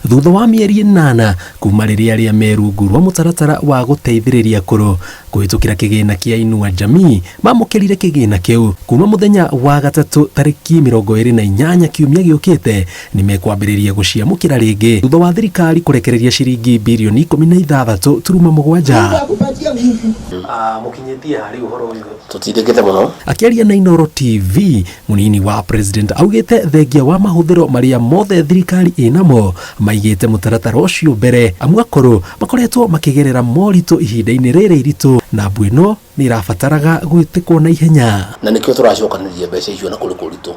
Thutha wa mĩeri 8 kuma rĩrĩa arĩa merungu rwa mũtaratara wa gũteithĩrĩria akũrũ kũhĩtũkĩra kĩgĩna kĩa Inua Jamii mamũkĩrire kĩgĩna kĩu kuma mũthenya wa gatatũ tarĩki 28 kiumia gĩũkĩte nĩmekwambĩrĩria gũciamũkĩra rĩngĩ thutha wa thirikari kũrekereria ciringi birioni 16.7. Mũkinyĩtie harĩ ũhoro ũyũ tutindĩkĩte mũno. Akĩaria na Inoro TV, mũnini wa president augĩte thengia wa mahũthĩro marĩa mothe thirikari ĩnamo maigĩte mũtaratara ũcio mbere, amwe akũrũ makoretwo makĩgerera moritũ ihinda-inĩ rĩrĩ iritũ na mbũ ĩno nĩ irabataraga gwĩtĩkwo na ihenya. Na nĩkĩo tũracokanĩrĩria mbeca icio na kũrĩ kũritũ.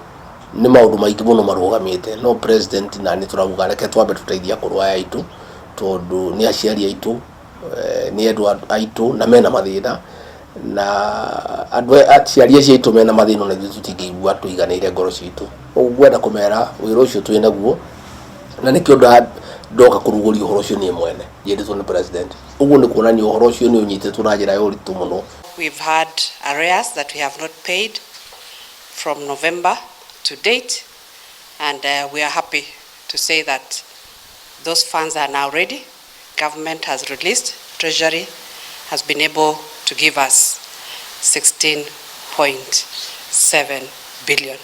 Nĩ maũndũ maingĩ mũno marũgamĩte, no president na nĩ tũrauga reke twambe tũteithie akũrũ aya aitũ tondũ nĩ aciari aitũ, nĩ andũ aitũ na mena mathĩna, na andũ aciari aitũ mena mathĩna na ithuĩ tũtingĩigua tũiganĩire ngoro citũ. Ũguo ngwenda kũmera wĩra ũcio twĩ naguo na nĩkĩo ndoka kũrugũria ũhoro ũcio niĩ mwene njĩrĩtwo nĩ president. Ũguo nĩ kuonania ũhoro ũcio nĩ ũnyitĩtwo na njĩra ya ũritũ mũno. We've had arrears that we have not paid from November to date, and we are happy to say that those funds are now ready. Government has released, Treasury has been able to give us 16.7 billion.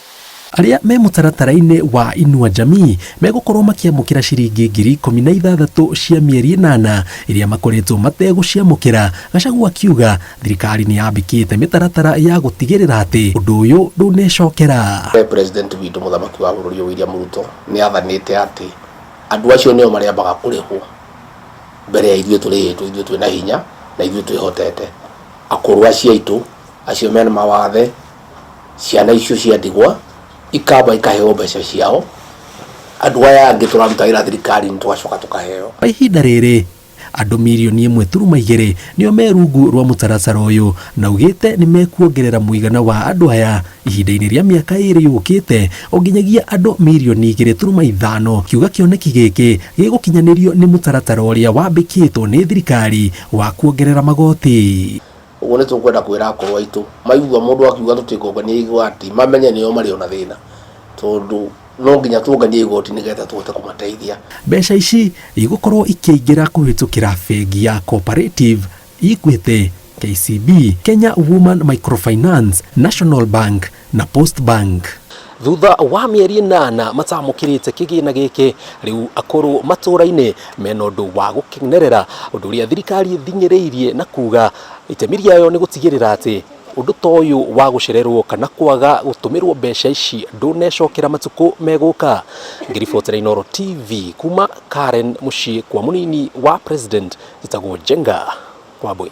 Arĩa me mũtaratara-inĩ wa Inua Jamii megũkorwo makĩamũkĩra ciringi 16,000 cia mĩeri 8 iria makoretwo mategũciamũkĩra. Gachagua akiuga thirikari nĩ yambĩkĩte mĩtaratara ya gũtigĩrĩra atĩ ũndũ ũyũ ndũnecokera. President witũ mũthamaki wa bũrũri William Ruto nĩ athanĩte atĩ andũ acio nĩo marĩambaga kũrĩhwo mbere ya ithuĩ tũrĩhĩtwo, ithuĩ twĩna hinya na ithuĩ twĩhotete. Akũrũ acio aitũ acio mena mawathe, ciana icio cia ndigwa ikamba ikaheo mbeca ciao, andũ aya angĩ tũramutagĩra thirikari nĩ tũgacoka tũkaheo. Kwa ihinda rĩrĩ andũ mirioni 1.2 nĩo merungu rwa mũtaratara ũyũ na ugĩte nĩ mekuongerera mũigana wa andũ aya ihinda-inĩ rĩa mĩaka 2 yũkĩte o nginyagia andũ mirioni 2.5. Kiuga kĩoneki gĩkĩ gĩgũkinyanĩrio nĩ mũtaratara ũrĩa wambĩkĩtwo nĩ thirikari wa kuongerera magoti. Ũguo nĩ tũkwenda kwĩra akũrũ aitũ maigua mũndũ akiuga tũtikongania igoti mamenye nĩo marĩ ona thĩna, tondũ no nginya tuonganie igoti nĩgetha tũhote kũmateithia. Mbeca ici igũkorwo ikĩingĩra kũhĩtũkĩra bengi ya Cooperative, Equity, KCB, Kenya Women Microfinance, National Bank na Post Bank. Thutha wa mĩeri 8 matamũkĩrĩte kĩgĩna gĩkĩ, rĩu akũrũ matũra-inĩ mena ũndũ wa gũkenerera ũndũ ũrĩa thirikari ĩthinyĩrĩirie na kuga itemi rĩayo nĩ gũtigĩrĩra atĩ ũndũ ta ũyũ wa gũcererwo kana kwaga gũtũmĩrwo mbeca ici ndũnecokera matukũ megũka. Ngĩribotera Inoro TV kuma Karen, mũciĩ kwa mũnini wa president, njĩtagwo Jenga Wambui.